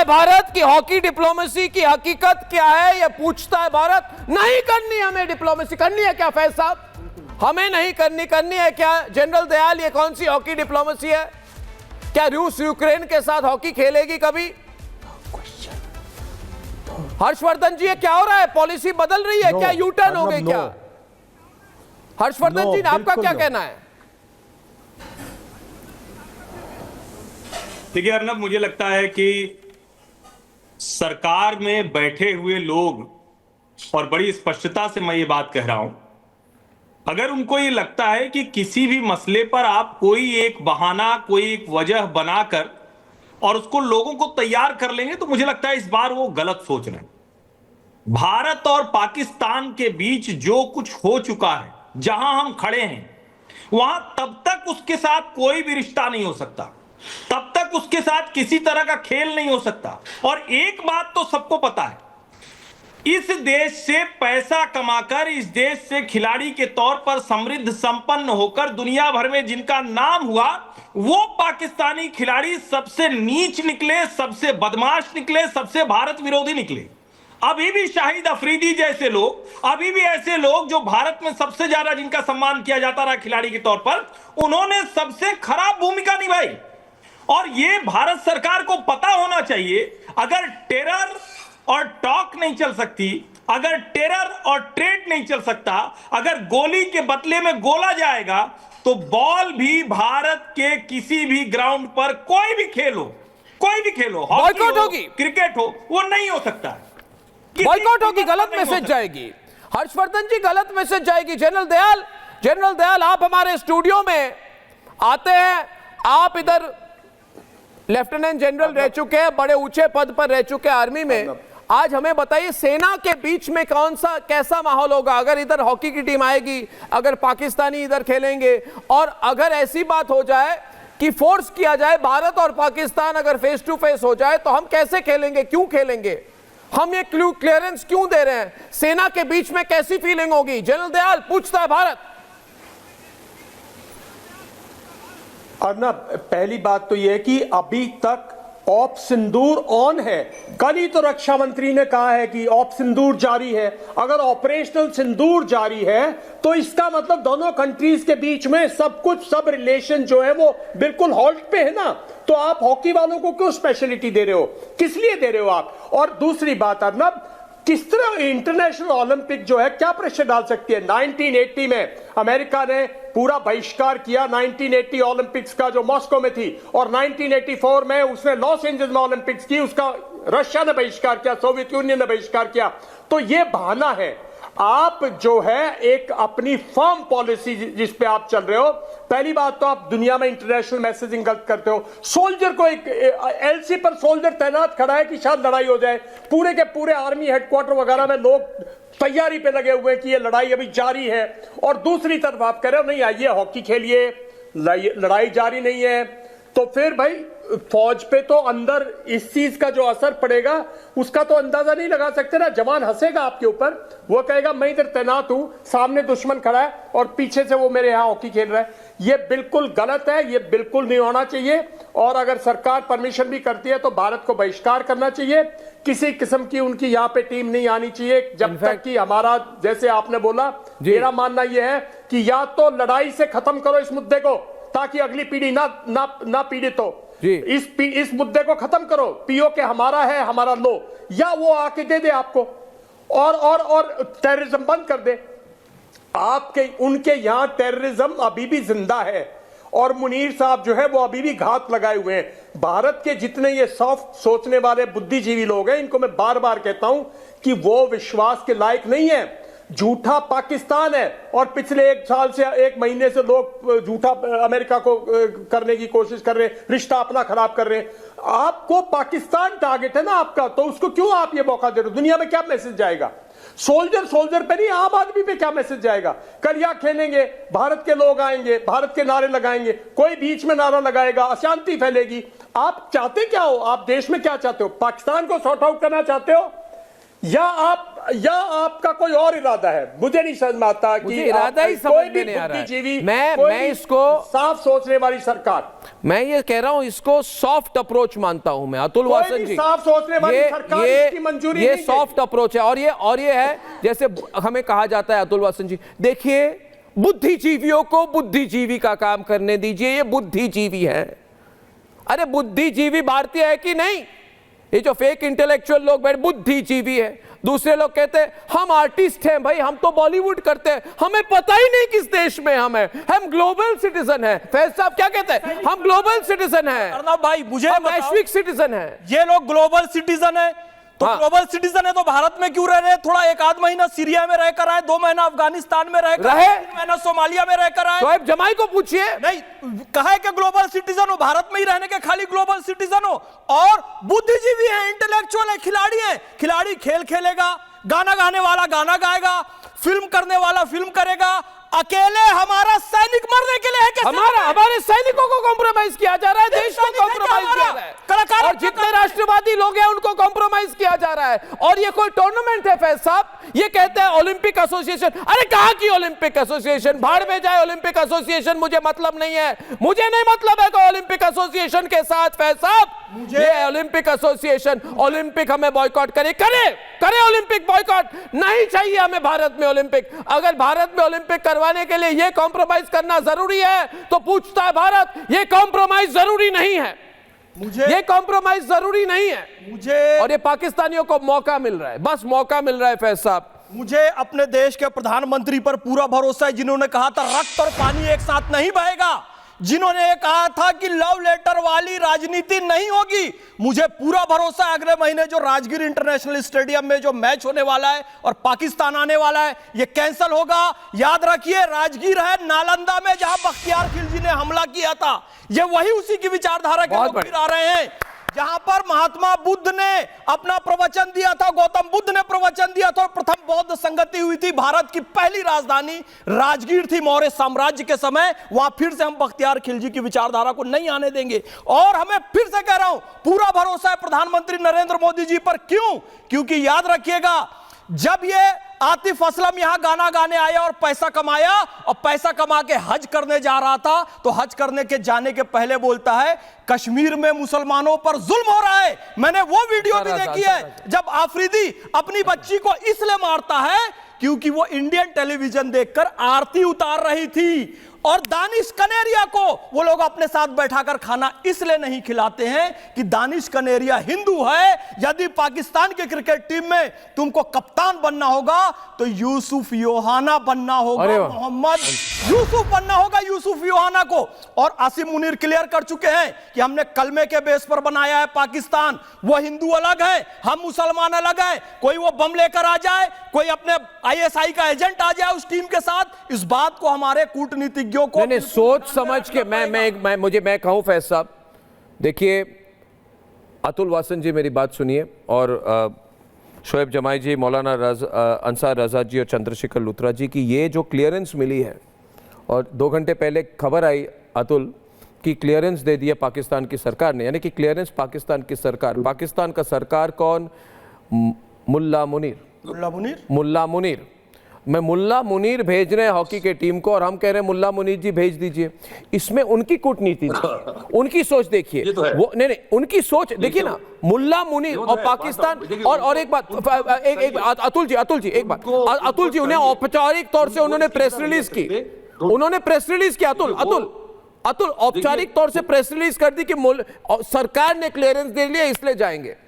भारत की hockey diplomacy की हकीकत क्या है, यह पूछता है भारत। नहीं करनी हमें डिप्लोमेसी, करनी है क्या फैज साहब? हमें नहीं करनी है क्या? जनरल दयाल, ये कौन सी हॉकी डिप्लोमेसी है? क्या रूस यूक्रेन के साथ हॉकी खेलेगी कभी? हर्षवर्धन जी, ये क्या हो रहा है? पॉलिसी बदल रही है क्या? यू टर्न हो गई क्या? हर्षवर्धन जी, आपका क्या कहना है? देखिए अर्नब, मुझे लगता है कि सरकार में बैठे हुए लोग, और बड़ी स्पष्टता से मैं ये बात कह रहा हूं, अगर उनको ये लगता है कि किसी भी मसले पर आप कोई एक बहाना, कोई एक वजह बनाकर और उसको लोगों को तैयार कर लेंगे, तो मुझे लगता है इस बार वो गलत सोच रहे हैं। भारत और पाकिस्तान के बीच जो कुछ हो चुका है, जहां हम खड़े हैं, वहां तब तक उसके साथ कोई भी रिश्ता नहीं हो सकता, तब तक उसके साथ किसी तरह का खेल नहीं हो सकता। और एक बात तो सबको पता है, इस देश से पैसा कमाकर, इस देश से खिलाड़ी के तौर पर समृद्ध संपन्न होकर दुनिया भर में जिनका नाम हुआ, वो पाकिस्तानी खिलाड़ी सबसे नीच निकले, सबसे बदमाश निकले, सबसे भारत विरोधी निकले। अभी भी शाहिद अफरीदी जैसे लोग, अभी भी ऐसे लोग जो भारत में सबसे ज्यादा जिनका सम्मान किया जाता रहा खिलाड़ी के तौर पर, उन्होंने सबसे खराब भूमिका निभाई। और ये भारत सरकार को पता होना चाहिए, अगर टेरर और टॉक नहीं चल सकती, अगर टेरर और ट्रेड नहीं चल सकता, अगर गोली के बदले में गोला जाएगा, तो बॉल भी भारत के किसी भी ग्राउंड पर कोई भी खेल हो, हॉकी हो, क्रिकेट हो, वो नहीं हो सकता है। बॉयकॉट होगी, गलत मैसेज जाएगी। हर्षवर्धन जी, गलत मैसेज जाएगी। जनरल दयाल, आप हमारे स्टूडियो में आते हैं, आप इधर लेफ्टिनेंट जनरल रह चुके हैं, बड़े ऊंचे पद पर रह चुके हैं आर्मी में। आज हमें बताइए, सेना के बीच में कैसा माहौल होगा अगर इधर हॉकी की टीम आएगी, अगर पाकिस्तानी इधर खेलेंगे, और अगर ऐसी बात हो जाए कि फोर्स किया जाए, भारत और पाकिस्तान अगर फेस टू फेस हो जाए, तो हम कैसे खेलेंगे, क्यों खेलेंगे? हम ये क्लियरेंस क्यों दे रहे हैं? सेना के बीच में कैसी फीलिंग होगी? जनरल दयाल, पूछता है भारत। अर्नब, पहली बात तो यह है कि अभी तक ऑप सिंदूर ऑन है। कल ही तो रक्षा मंत्री ने कहा है कि ऑप सिंदूर जारी है। अगर ऑपरेशनल सिंदूर जारी है, तो इसका मतलब दोनों कंट्रीज के बीच में सब रिलेशन जो है वो बिल्कुल हॉल्ट पे है ना। तो आप हॉकी वालों को क्यों स्पेशलिटी दे रहे हो? किस लिए दे रहे हो आप? और दूसरी बात अर्नब, किस तरह इंटरनेशनल ओलंपिक जो है क्या प्रेशर डाल सकती है? 1980 में अमेरिका ने पूरा बहिष्कार किया 1980 ओलंपिक्स का, जो मॉस्को में थी, और 1984 में उसने लॉस एंजल्स में ओलंपिक्स की, उसका रशिया ने बहिष्कार किया, सोवियत यूनियन ने बहिष्कार किया। तो यह बहाना है। आप जो है एक अपनी फर्म पॉलिसी जिस पे आप चल रहे हो, पहली बात तो आप दुनिया में इंटरनेशनल मैसेजिंग गलत करते हो। सोल्जर को एक एलसी पर सोल्जर तैनात खड़ा है कि शायद लड़ाई हो जाए, पूरे के पूरे आर्मी हेडक्वार्टर वगैरह में लोग तैयारी पे लगे हुए हैं कि ये लड़ाई अभी जारी है, और दूसरी तरफ आप कह रहे हो नहीं आइए हॉकी खेलिए, लड़ाई जारी नहीं है। तो फिर भाई फौज पे तो अंदर इस चीज का जो असर पड़ेगा उसका तो अंदाजा नहीं लगा सकते ना। जवान हंसेगा आपके ऊपर, वो कहेगा मैं इधर तैनात हूं, सामने दुश्मन खड़ा है और पीछे से वो मेरे यहां हॉकी खेल रहा है। ये बिल्कुल गलत है, ये बिल्कुल नहीं होना चाहिए। और अगर सरकार परमिशन भी करती है तो भारत को बहिष्कार करना चाहिए। किसी किस्म की उनकी यहां पे टीम नहीं आनी चाहिए जब तक कि हमारा, जैसे आपने बोला, मेरा मानना यह है कि या तो लड़ाई से खत्म करो इस मुद्दे को ताकि अगली पीढ़ी ना पीड़ित हो। इस मुद्दे को खत्म करो, पीओके हमारा है, हमारा लो, या वो आके दे दे आपको, और टेररिज्म बंद कर दे। आपके उनके यहां टेररिज्म अभी भी जिंदा है, और मुनीर साहब जो है वो अभी भी घात लगाए हुए हैं। भारत के जितने ये सॉफ्ट सोचने वाले बुद्धिजीवी लोग हैं, इनको मैं बार बार कहता हूं कि वो विश्वास के लायक नहीं है। झूठा पाकिस्तान है, और पिछले 1 साल से 1 महीने से लोग झूठा अमेरिका को करने की कोशिश कर रहे हैं, रिश्ता अपना खराब कर रहे हैं। आपको पाकिस्तान टारगेट है ना आपका, तो उसको क्यों आप ये मौका दे रहे हो? दुनिया में क्या मैसेज जाएगा? सोल्जर पे नहीं, आम आदमी पे क्या मैसेज जाएगा? कल यहाँ खेलेंगे, भारत के लोग आएंगे, भारत के नारे लगाएंगे, कोई बीच में नारा लगाएगा, अशांति फैलेगी। आप चाहते क्या हो? आप देश में क्या चाहते हो? पाकिस्तान को सॉर्ट आउट करना चाहते हो या आपका कोई और इरादा है? मुझे नहीं समझ में आता कि इरादा ही समझ में नहीं आ रहा है। मैं इसको साफ सोचने वाली सरकार, मैं ये कह रहा हूं, इसको सॉफ्ट अप्रोच मानता हूं मैं, अतुल वासन जी। साफ सोचने वाली सरकार इसकी मंजूरी ये नहीं सॉफ्ट अप्रोच है। और ये है जैसे हमें कहा जाता है, अतुल वासन जी देखिए, बुद्धिजीवियों को बुद्धिजीवी का काम करने दीजिए, ये बुद्धिजीवी है। अरे बुद्धिजीवी भारतीय है कि नहीं? ये जो फेक इंटेलेक्चुअल लोग बैठे बुद्धिजीवी है। दूसरे लोग कहते हैं हम आर्टिस्ट हैं भाई, हम तो बॉलीवुड करते हैं, हमें पता ही नहीं किस देश में हम हैं, हम ग्लोबल सिटीजन हैं। फैज साहब क्या कहते हैं? हम ग्लोबल सिटीजन हैं। अर्नब भाई मुझे वैश्विक सिटीजन हैं। ये लोग ग्लोबल सिटीजन है तो हाँ। ग्लोबल सिटीजन है तो भारत में क्यों रह रहे हैं? थोड़ा एक आध महीना सीरिया में रहकर आए, 2 महीना अफगानिस्तान में रहकर आए, 3 महीना सोमालिया में रहकर आए। शोएब जमाई को पूछिए। नहीं कहा है कि ग्लोबल सिटीजन हो, भारत में ही रहने के खाली ग्लोबल सिटीजन हो। और बुद्धिजीवी है, इंटेलेक्चुअल है, खिलाड़ी है। खिलाड़ी खेल खेलेगा, गाना गाने वाला गाना गाएगा, फिल्म करने वाला फिल्म करेगा। अकेले हमारा सैनिक मरने के लिए है कि हमारे सैनिकों को कॉम्प्रोमाइज किया जा रहा है, देश को कॉम्प्रोमाइज किया जा रहा है, और जितने राष्ट्रवादी लोग हैं उनको कॉम्प्रोमाइज किया जा रहा है। और ये कोई टूर्नामेंट है फैज साहब? ये कहते हैं ओलंपिक एसोसिएशन। अरे कहां की ओलंपिक एसोसिएशन? भाड़ में जाए ओलंपिक एसोसिएशन, मुझे मतलब नहीं है। मुझे नहीं मतलब है कि ओलंपिक एसोसिएशन के साथ फैज साहब, ये ओलंपिक एसोसिएशन ओलंपिक हमें बॉयकॉट करे ओलंपिक बॉयकॉट नहीं चाहिए हमें भारत में ओलंपिक। अगर भारत में ओलंपिक करवाने के लिए ये कॉम्प्रोमाइज करना जरूरी है तो पूछता है भारत, ये कॉम्प्रोमाइज जरूरी नहीं है। ये कॉम्प्रोमाइज जरूरी नहीं है। और ये पाकिस्तानियों को मौका मिल रहा है, बस मौका मिल रहा है फैज साहब। मुझे अपने देश के प्रधानमंत्री पर पूरा भरोसा है, जिन्होंने कहा था रक्त और पानी एक साथ नहीं बहेगा, जिन्होंने कहा था कि लव लेटर वाली राजनीति नहीं होगी। मुझे पूरा भरोसा है अगले महीने जो राजगीर इंटरनेशनल स्टेडियम में जो मैच होने वाला है और पाकिस्तान आने वाला है, ये कैंसिल होगा। याद रखिए, राजगीर है नालंदा में जहां बख्तियार खिलजी ने हमला किया था। ये वही उसी की विचारधारा के लोग फिर आ रहे हैं। जहां पर महात्मा बुद्ध ने अपना प्रवचन दिया था, गौतम बुद्ध ने प्रवचन दिया था और प्रथम बौद्ध संगति हुई थी, भारत की पहली राजधानी राजगीर थी मौर्य साम्राज्य के समय। वहां फिर से हम बख्तियार खिलजी की विचारधारा को नहीं आने देंगे। और हमें फिर से कह रहा हूं, पूरा भरोसा है प्रधानमंत्री नरेंद्र मोदी जी पर। क्यों? क्योंकि याद रखिएगा, जब ये आतिफ असलम यहां गाना गाने आया और पैसा कमाया और पैसा कमा के हज करने जा रहा था, तो हज करने के जाने के पहले बोलता है कश्मीर में मुसलमानों पर जुल्म हो रहा है। मैंने वो वीडियो भी देखी है जब आफरीदी अपनी बच्ची को इसलिए मारता है क्योंकि वो इंडियन टेलीविजन देखकर आरती उतार रही थी। और दानिश कनेरिया को वो लोग अपने साथ बैठाकर खाना इसलिए नहीं खिलाते हैं कि दानिश कनेरिया हिंदू है। यदि पाकिस्तान के क्रिकेट टीम में तुमको कप्तान बनना होगा तो यूसुफ योहाना बनना होगा, मोहम्मद यूसुफ बनना होगा, यूसुफ योहाना को। और आसिम मुनीर क्लियर कर चुके हैं कि हमने कलमे के बेस पर बनाया है पाकिस्तान। वो हिंदू अलग है, हम मुसलमान अलग है। कोई वो बम लेकर आ जाए, कोई अपने ISI का एजेंट आ जाए उस टीम के साथ, इस बात को हमारे कूटनीतिज्ञों को नहीं, सोच समझ के मैं कहूं फैज साहब, देखिए अतुल वासन जी मेरी बात सुनिए, और शोएब जमाई जी, मौलाना अंसार रजा जी और चंद्रशेखर लुथरा जी की ये जो क्लियरेंस मिली है, और 2 घंटे पहले खबर आई अतुल की क्लियरेंस दे दिया पाकिस्तान की सरकार ने, यानी कि क्लियरेंस पाकिस्तान की सरकार। पाकिस्तान का सरकार कौन? मुल्ला मुनीर। मैं मुल्ला मुनीर भेज रहे हैं हॉकी के टीम को और हम कह रहे हैं मुल्ला मुनीर जी भेज दीजिए। इसमें उनकी कूटनीति, उनकी सोच देखिए, तो वो नहीं उनकी सोच देखिए ना, मुल्ला मुनीर और पाकिस्तान। और एक बात, अतुल जी एक बात, अतुल जी उन्हें औपचारिक तौर से उन्होंने प्रेस रिलीज की, अतुल औपचारिक तौर से प्रेस रिलीज कर दी कि सरकार ने क्लियरेंस दे लिया इसलिए जाएंगे।